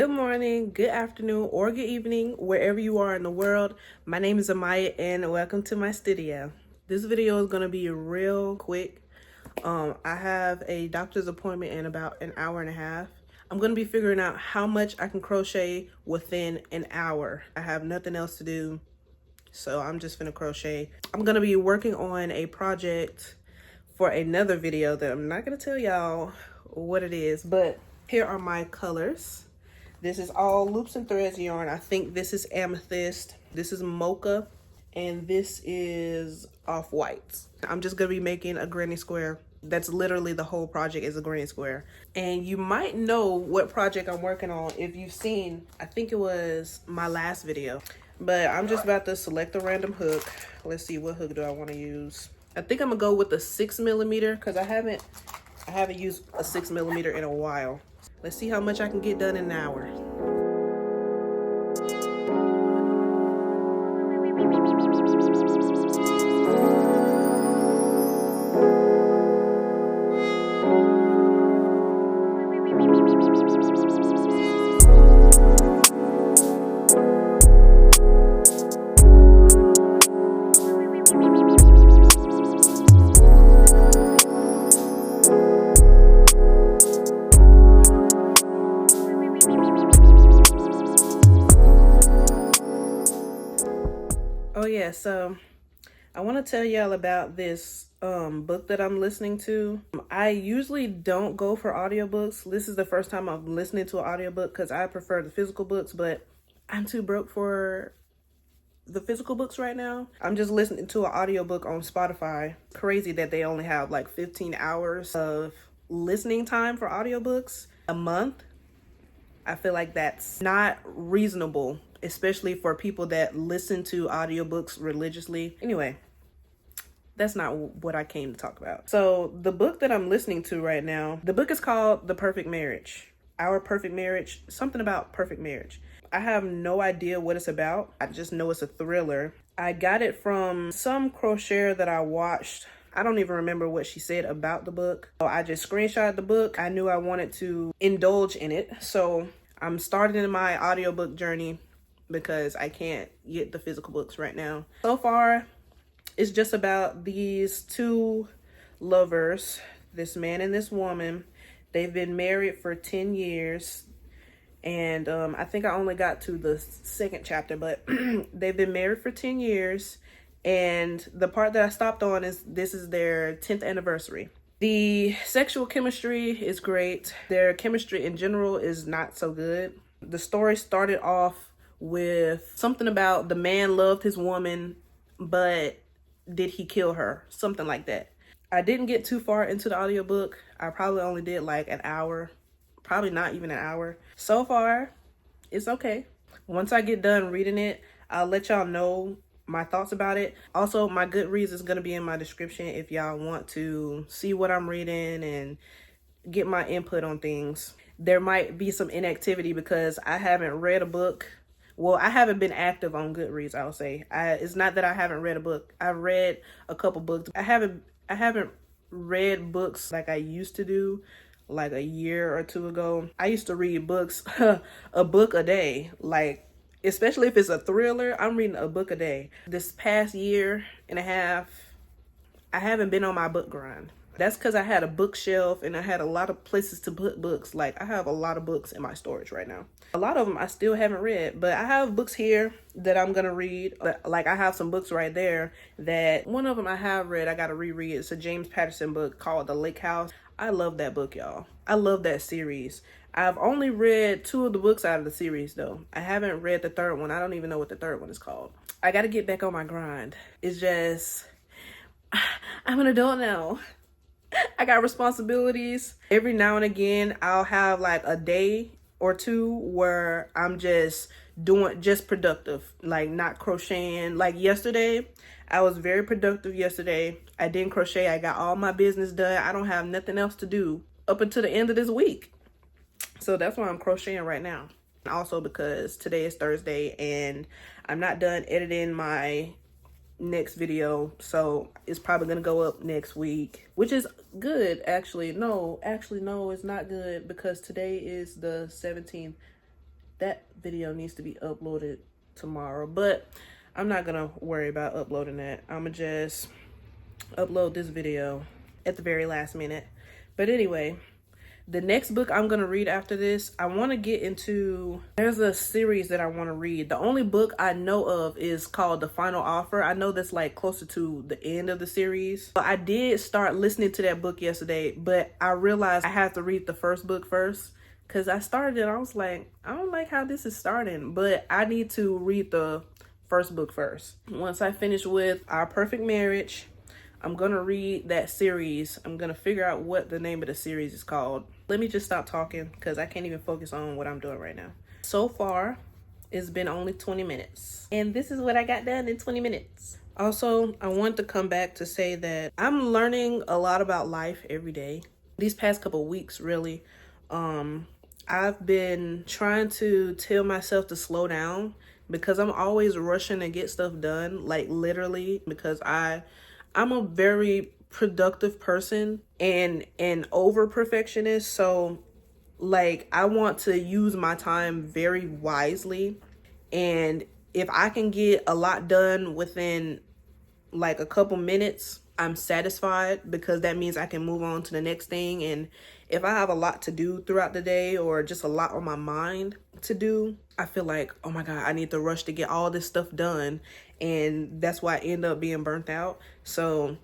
Good morning, good afternoon, or good evening, wherever you are in the world. My name is Amiyah and welcome to my studio. This video is going to be real quick. I have a doctor's appointment in about an hour and a half. I'm going to be figuring out how much I can crochet within an hour. I have nothing else to do, so I'm just gonna crochet. I'm going to be working on a project for another video that I'm not going to tell y'all what it is, but here are my colors. This is all loops and threads yarn. I think this is amethyst, this is mocha, and this is off-white. I'm just gonna be making a granny square. That's literally the whole project, is a granny square. And you might know what project I'm working on if you've seen, I think it was my last video. But I'm just about to select a random hook. Let's see, what hook do I want to use? I think I'm gonna go with the 6mm because I haven't used a 6mm in a while. Let's see how much I can get done in an hour. Oh yeah, so I want to tell y'all about this book that I'm listening to. I usually don't go for audiobooks. This is the first time I'm listening to an audiobook because I prefer the physical books, but I'm too broke for the physical books right now. I'm just listening to an audiobook on Spotify. Crazy that they only have like 15 hours of listening time for audiobooks a month. I feel like that's not reasonable, especially for people that listen to audiobooks religiously. Anyway, that's not what I came to talk about. So the book that I'm listening to right now, the book is called The Perfect Marriage. Our Perfect Marriage, something about perfect marriage. I have no idea what it's about. I just know it's a thriller. I got it from some crocheter that I watched. I don't even remember what she said about the book. So I just screenshotted the book. I knew I wanted to indulge in it. So I'm starting in my audiobook journey because I can't get the physical books right now. So far, it's just about these two lovers, this man and this woman. They've been married for 10 years. And I think I only got to the second chapter, but they've been married for 10 years. And the part that I stopped on is this is their 10th anniversary. The sexual chemistry is great. Their chemistry in general is not so good. The story started off with something about the man loved his woman, but did he kill her? Something like that. I didn't get too far into the audiobook. I probably only did like an hour, probably not even an hour. So far, it's okay. Once I get done reading it, I'll let y'all know my thoughts about it. Also, my Goodreads is going to be in my description if y'all want to see what I'm reading and get my input on things. There might be some inactivity because I haven't read a book. Well, I haven't been active on Goodreads, I'll say. It's not that I haven't read a book. I've read a couple books. I haven't read books like I used to do, like a year or two ago. I used to read books, a book a day, like, especially if it's a thriller, I'm reading a book a day. This past year and a half, I haven't been on my book grind. That's because I had a bookshelf and I had a lot of places to put books. Like, I have a lot of books in my storage right now. A lot of them I still haven't read, but I have books here that I'm going to read. Like, I have some books right there that one of them I have read, I got to reread. It's a James Patterson book called The Lake House. I love that book, y'all. I love that series. I've only read 2 of the books out of the series, though. I haven't read the third one. I don't even know what the third one is called. I got to get back on my grind. It's just, I'm an adult now. I got responsibilities. Every now and again, I'll have like a day or two where I'm just productive, like not crocheting. Like yesterday, I was very productive yesterday. I didn't crochet. I got all my business done. I don't have nothing else to do up until the end of this week. So that's why I'm crocheting right now. Also because today is Thursday and I'm not done editing my next video, so it's probably gonna go up next week, which is good. Actually no, it's not good because today is the 17th. that video needs to be uploaded tomorrow, but I'm not gonna worry about uploading that. I'm gonna just upload this video at the very last minute. But anyway, the next book I'm gonna read after this, I want to get into, there's a series that I want to read. The only book I know of is called The Final Offer. I know that's like closer to the end of the series. I did start listening to that book yesterday, but I realized I have to read the first book first, because I started it, I was like, I don't like how this is starting, but I need to read the first book first. Once I finish with Our Perfect Marriage, I'm gonna read that series. I'm gonna figure out what the name of the series is called. Let me just stop talking because I can't even focus on what I'm doing right now. So far, it's been only 20 minutes. And this is what I got done in 20 minutes. Also, I want to come back to say that I'm learning a lot about life every day. These past couple weeks, really. I've been trying to tell myself to slow down because I'm always rushing to get stuff done, like literally, because I'm a very productive person and an over perfectionist. So like I want to use my time very wisely. And if I can get a lot done within like a couple minutes, I'm satisfied, because that means I can move on to the next thing. And if I have a lot to do throughout the day or just a lot on my mind to do, I feel like, oh my God, I need to rush to get all this stuff done. And that's why I end up being burnt out. So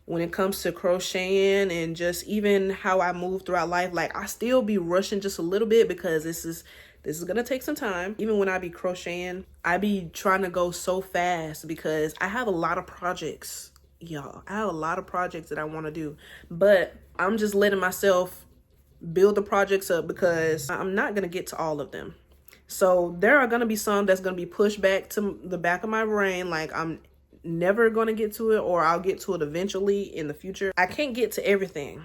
when it comes to crocheting and just even how I move throughout life, like I still be rushing just a little bit because this is gonna take some time. Even when I be crocheting, I be trying to go so fast because I have a lot of projects, y'all. I have a lot of projects that I want to do, but I'm just letting myself build the projects up because I'm not gonna get to all of them. So there are gonna be some that's gonna be pushed back to the back of my brain, like I'm never gonna get to it, or I'll get to it eventually in the future. I can't get to everything,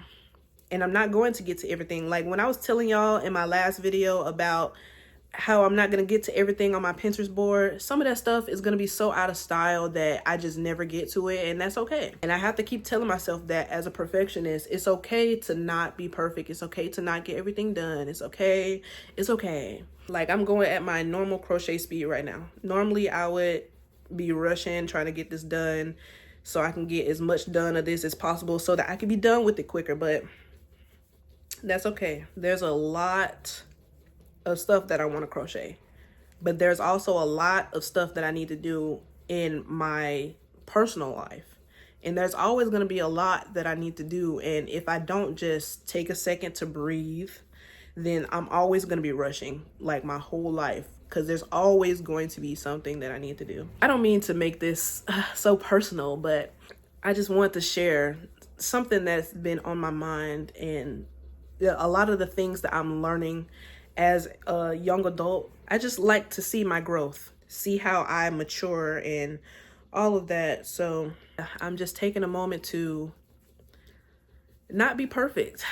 and I'm not going to get to everything. Like when I was telling y'all in my last video about how I'm not gonna get to everything on my Pinterest board, some of that stuff is gonna be so out of style that I just never get to it, and that's okay. And I have to keep telling myself that as a perfectionist, it's okay to not be perfect. It's okay to not get everything done. It's okay. It's okay. Like I'm going at my normal crochet speed right now. Normally I would be rushing, trying to get this done so I can get as much done of this as possible so that I can be done with it quicker, but that's okay. There's a lot of stuff that I want to crochet, but there's also a lot of stuff that I need to do in my personal life, and there's always going to be a lot that I need to do. And if I don't just take a second to breathe, then I'm always going to be rushing like my whole life, because there's always going to be something that I need to do. I don't mean to make this so personal, but I just want to share something that's been on my mind, and a lot of the things that I'm learning as a young adult. I just like to see my growth, see how I mature and all of that. So I'm just taking a moment to not be perfect.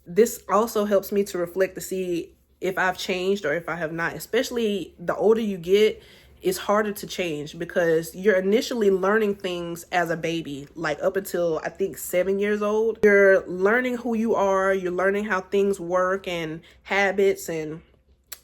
This also helps me to reflect to see if I've changed or if I have not. Especially the older you get, it's harder to change because you're initially learning things as a baby, like up until I think 7 years old. You're learning who you are, you're learning how things work and habits and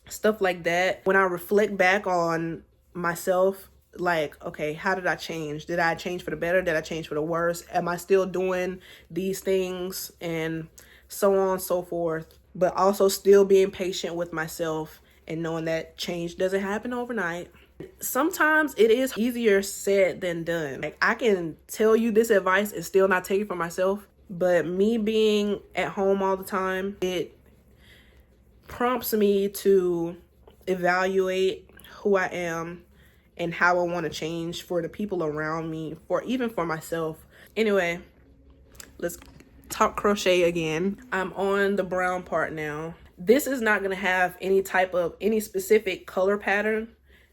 stuff like that. When I reflect back on myself, like, okay, how did I change? Did I change for the better? Did I change for the worse? Am I still doing these things? And so on and so forth. But also still being patient with myself and knowing that change doesn't happen overnight. Sometimes it is easier said than done. Like I can tell you this advice and still not take it for myself, but me being at home all the time, it prompts me to evaluate who I am and how I want to change for the people around me, even for myself. Anyway, let's talk crochet again. I'm on the brown part now. This is not going to have any specific color pattern.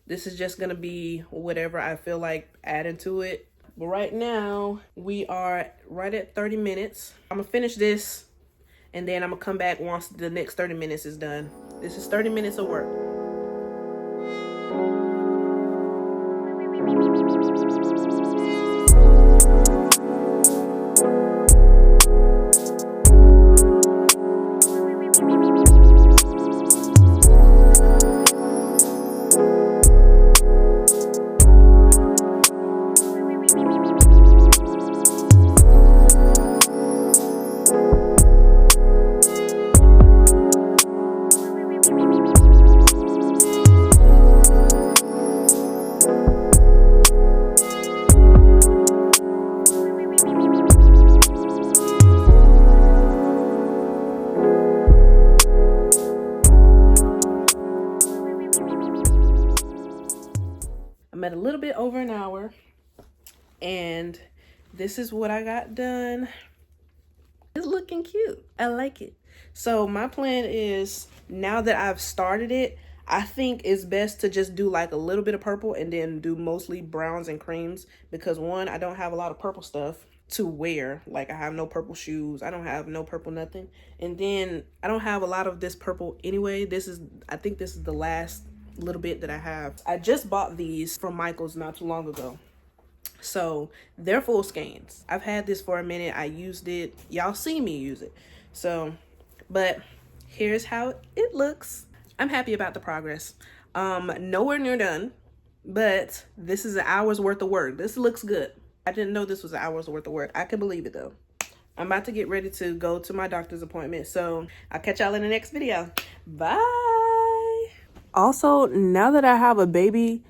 This is just going to be whatever I feel like adding to it. But right now we are right at 30 minutes. I'm gonna finish this and then I'm gonna come back once the next 30 minutes is done. This is 30 minutes of work. little bit over an hour, and this is what I got done. It's looking cute. I like it. So my plan is, now that I've started it, I think it's best to just do like a little bit of purple and then do mostly browns and creams, because one, I don't have a lot of purple stuff to wear. Like, I have no purple shoes, I don't have no purple nothing, and then I don't have a lot of this purple anyway. I think this is the last little bit that I have. I just bought these from Michael's not too long ago, so they're full skeins. I've had this for a minute. I used it, y'all see me use it. So, but here's how it looks. I'm happy about the progress. Nowhere near done, but this is an hour's worth of work. This looks good. I didn't know this was an hour's worth of work. I can believe it though. I'm about to get ready to go to my doctor's appointment, so I'll catch y'all in the next video. Bye. Also, now that I have a baby,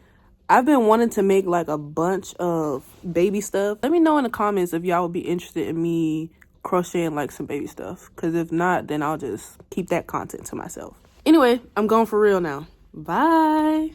I've been wanting to make like a bunch of baby stuff. Let me know in the comments if y'all would be interested in me crocheting like some baby stuff, because if not, then I'll just keep that content to myself. Anyway, I'm going for real now. Bye.